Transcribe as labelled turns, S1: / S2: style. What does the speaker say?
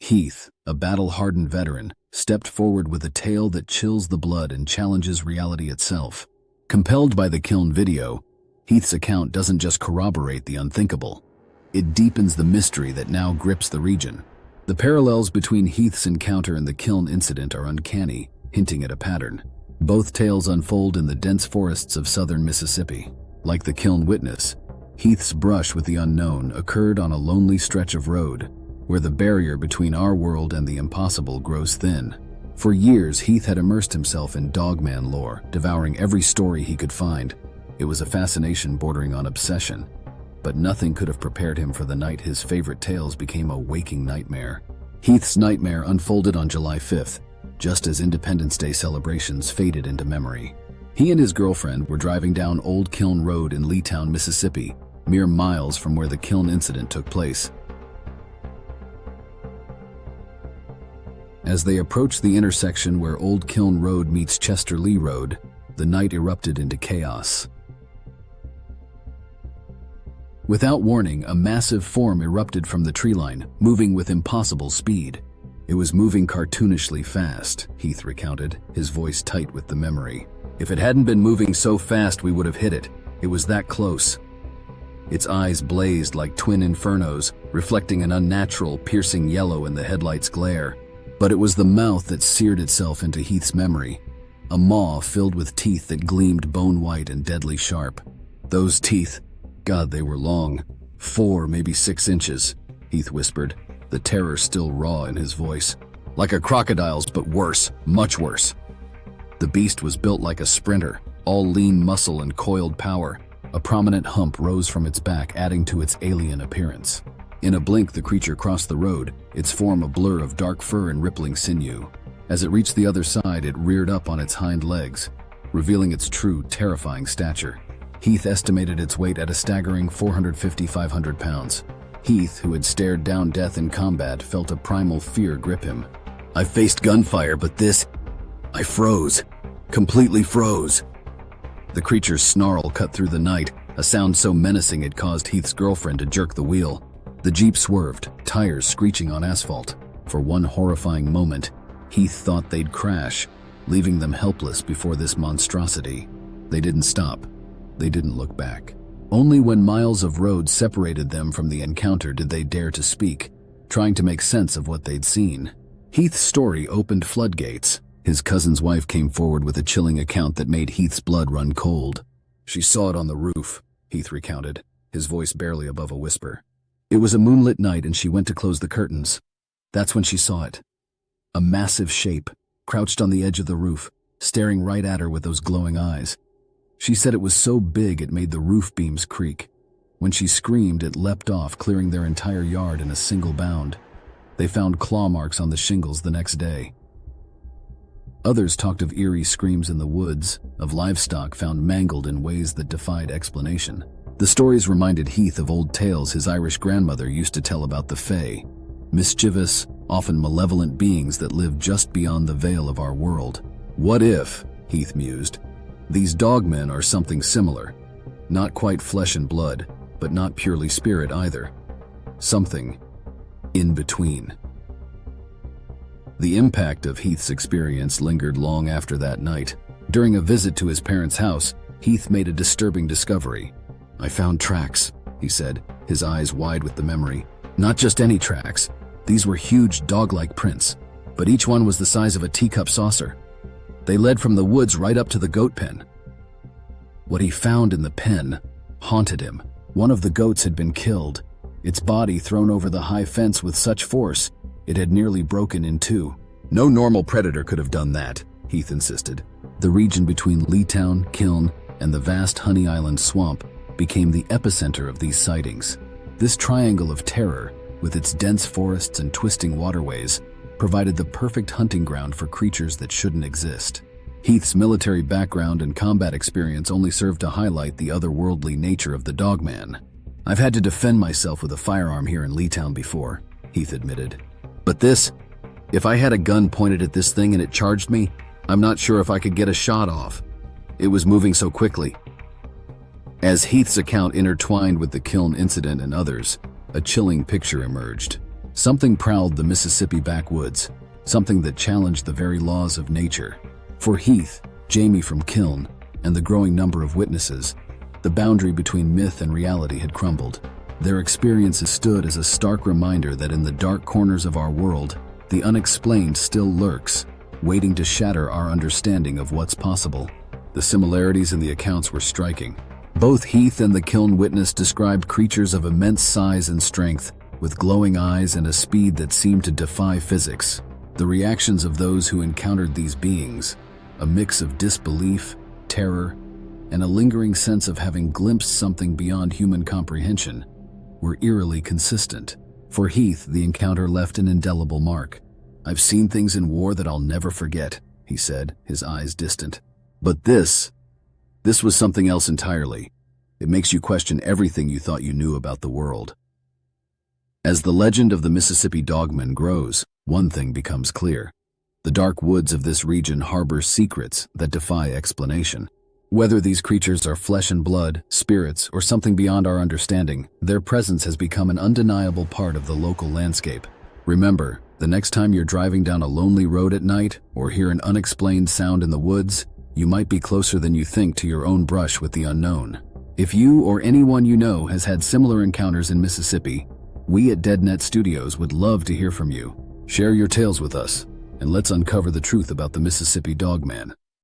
S1: Heath, a battle-hardened veteran, stepped forward with a tale that chills the blood and challenges reality itself. Compelled by the Kiln video, Heath's account doesn't just corroborate the unthinkable. It deepens the mystery that now grips the region. The parallels between Heath's encounter and the Kiln incident are uncanny, hinting at a pattern. Both tales unfold in the dense forests of southern Mississippi. Like the Kiln witness, Heath's brush with the unknown occurred on a lonely stretch of road, where the barrier between our world and the impossible grows thin. For years, Heath had immersed himself in Dogman lore, devouring every story he could find. It was a fascination bordering on obsession, but nothing could have prepared him for the night his favorite tales became a waking nightmare. Heath's nightmare unfolded on July 5th, just as Independence Day celebrations faded into memory. He and his girlfriend were driving down Old Kiln Road in Leetown, Mississippi, mere miles from where the Kiln incident took place. As they approached the intersection where Old Kiln Road meets Chester Lee Road, the night erupted into chaos. Without warning, a massive form erupted from the treeline, moving with impossible speed. It was moving cartoonishly fast, Heath recounted, his voice tight with the memory. If it hadn't been moving so fast, we would have hit it. It was that close. Its eyes blazed like twin infernos, reflecting an unnatural, piercing yellow in the headlights' glare. But it was the mouth that seared itself into Heath's memory, a maw filled with teeth that gleamed bone-white and deadly sharp. Those teeth, God, they were long, 4, maybe 6 inches, Heath whispered, the terror still raw in his voice. Like a crocodile's, but worse, much worse. The beast was built like a sprinter, all lean muscle and coiled power. A prominent hump rose from its back, adding to its alien appearance. In a blink, the creature crossed the road, its form a blur of dark fur and rippling sinew. As it reached the other side, it reared up on its hind legs, revealing its true, terrifying stature. Heath estimated its weight at a staggering 450–500 pounds. Heath, who had stared down death in combat, felt a primal fear grip him. I faced gunfire, but this... I froze. Completely froze. The creature's snarl cut through the night, a sound so menacing it caused Heath's girlfriend to jerk the wheel. The Jeep swerved, tires screeching on asphalt. For one horrifying moment, Heath thought they'd crash, leaving them helpless before this monstrosity. They didn't stop. They didn't look back. Only when miles of road separated them from the encounter did they dare to speak, trying to make sense of what they'd seen. Heath's story opened floodgates. His cousin's wife came forward with a chilling account that made Heath's blood run cold. She saw it on the roof, Heath recounted, his voice barely above a whisper. It was a moonlit night and she went to close the curtains. That's when she saw it. A massive shape, crouched on the edge of the roof, staring right at her with those glowing eyes. She said it was so big it made the roof beams creak. When she screamed, it leapt off, clearing their entire yard in a single bound. They found claw marks on the shingles the next day. Others talked of eerie screams in the woods, of livestock found mangled in ways that defied explanation. The stories reminded Heath of old tales his Irish grandmother used to tell about the Fae, mischievous, often malevolent beings that live just beyond the veil of our world. What if, Heath mused, these dogmen are something similar, not quite flesh and blood, but not purely spirit either. Something in between. The impact of Heath's experience lingered long after that night. During a visit to his parents' house, Heath made a disturbing discovery. I found tracks, he said, his eyes wide with the memory. Not just any tracks. These were huge dog-like prints, but each one was the size of a teacup saucer. They led from the woods right up to the goat pen. What he found in the pen haunted him. One of the goats had been killed, its body thrown over the high fence with such force, it had nearly broken in two. No normal predator could have done that, Heath insisted. The region between Leetown, Kiln, and the vast Honey Island swamp became the epicenter of these sightings. This triangle of terror, with its dense forests and twisting waterways, provided the perfect hunting ground for creatures that shouldn't exist. Heath's military background and combat experience only served to highlight the otherworldly nature of the Dogman. I've had to defend myself with a firearm here in Leetown before, Heath admitted. But this, if I had a gun pointed at this thing and it charged me, I'm not sure if I could get a shot off. It was moving so quickly. As Heath's account intertwined with the Kiln incident and others, a chilling picture emerged. Something prowled the Mississippi backwoods, something that challenged the very laws of nature. For Heath, Jamie from Kiln, and the growing number of witnesses, the boundary between myth and reality had crumbled. Their experiences stood as a stark reminder that in the dark corners of our world, the unexplained still lurks, waiting to shatter our understanding of what's possible. The similarities in the accounts were striking. Both Heath and the Kiln witness described creatures of immense size and strength, with glowing eyes and a speed that seemed to defy physics. The reactions of those who encountered these beings, a mix of disbelief, terror, and a lingering sense of having glimpsed something beyond human comprehension, were eerily consistent. For Heath, the encounter left an indelible mark. "I've seen things in war that I'll never forget," he said, his eyes distant. "But this was something else entirely. It makes you question everything you thought you knew about the world." As the legend of the Mississippi Dogman grows, one thing becomes clear. The dark woods of this region harbor secrets that defy explanation. Whether these creatures are flesh and blood, spirits, or something beyond our understanding, their presence has become an undeniable part of the local landscape. Remember, the next time you're driving down a lonely road at night or hear an unexplained sound in the woods, you might be closer than you think to your own brush with the unknown. If you or anyone you know has had similar encounters in Mississippi, we at DeadNet Studios would love to hear from you. Share your tales with us, and let's uncover the truth about the Mississippi Dogman.